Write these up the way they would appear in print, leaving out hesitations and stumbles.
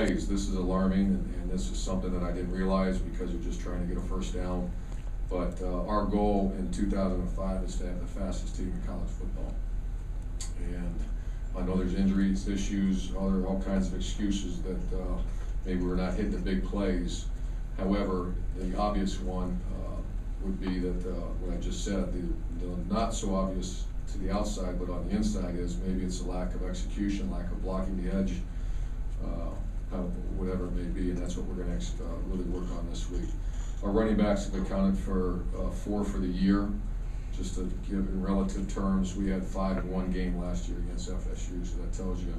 This is alarming, and this is something that I didn't realize because you're just trying to get a first down. But our goal in 2005 is to have the fastest team in college football. And I know there's injuries, issues, all kinds of excuses that maybe we're not hitting the big plays. However, the obvious one would be that what I just said, the not so obvious to the outside, but on the inside is maybe it's a lack of execution, lack of blocking the edge, whatever it may be, and that's what we're going to really work on this week. Our running backs have accounted for 4 for the year. Just to give in relative terms, we had 5 in one game last year against FSU, so that tells you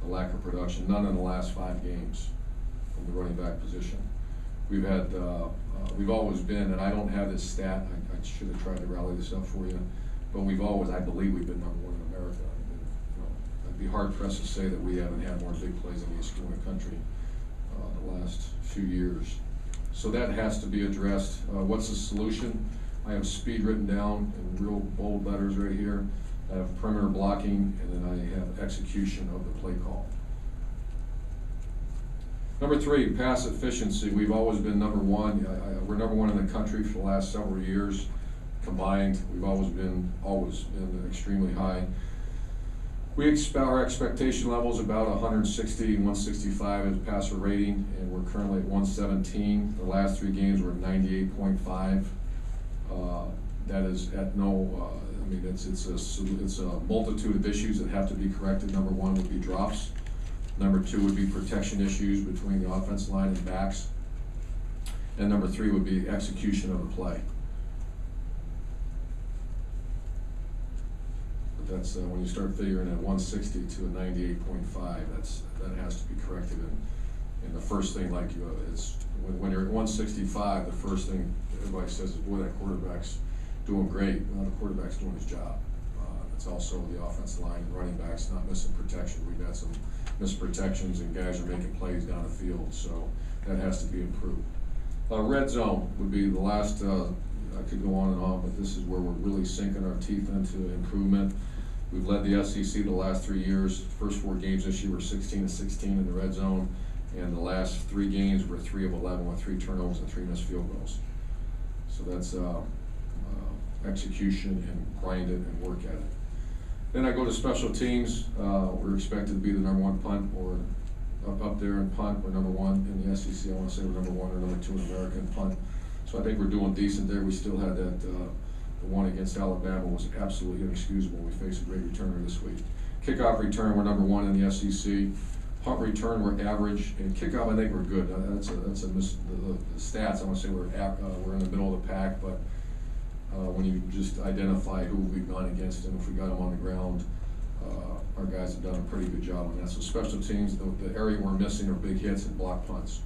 the lack of production. None in the last 5 games from the running back position. We've had, we've always been, and I don't have this stat, I should have tried to rally this up for you, but we've always, I believe we've been #1 in America. I'd be hard pressed to say that we haven't had more big plays than any school in the country the last few years. So that has to be addressed. What's the solution? I have speed written down in real bold letters right here. I have perimeter blocking, and then I have execution of the play call. Number 3, pass efficiency. We've always been #1. We're #1 in the country for the last several years combined. We've always been extremely high. We expect our expectation level is about 160, 165 as passer rating, and we're currently at 117. The last 3 games were at 98.5. That is at no. I mean, it's a multitude of issues that have to be corrected. Number 1 would be drops. Number 2 would be protection issues between the offensive line and backs. And number 3 would be execution of the play. But that's when you start figuring at 160 to a 98.5. That has to be corrected. And the first thing, like it's when you're at 165, the first thing everybody says is, "Boy, that quarterback's doing great." Well, the quarterback's doing his job. It's also the offensive line and running backs not missing protection. We've had some missed protections, and guys are making plays down the field, so that has to be improved. Red zone would be the last. I could go on and on, but this is where we're really sinking our teeth into improvement. We've led the SEC the last 3 years. First 4 games this year were 16-16 in the red zone, and the last 3 games were 3 of 11 with 3 turnovers and 3 missed field goals. So that's execution and grind it and work at it. Then I go to special teams. We're expected to be the #1 punt, or up there in punt. We're #1 in the SEC. I want to say we're #1 or #2 in America in punt. So I think we're doing decent there. We still had that, the one against Alabama was absolutely inexcusable. We face a great returner this week. Kickoff return, we're #1 in the SEC. Punt return, we're average. And kickoff, I think we're good. That's the stats. I want to say we're in the middle of the pack, but when you just identify who we've gone against and if we got them on the ground, our guys have done a pretty good job on that. So special teams, the area we're missing are big hits and block punts.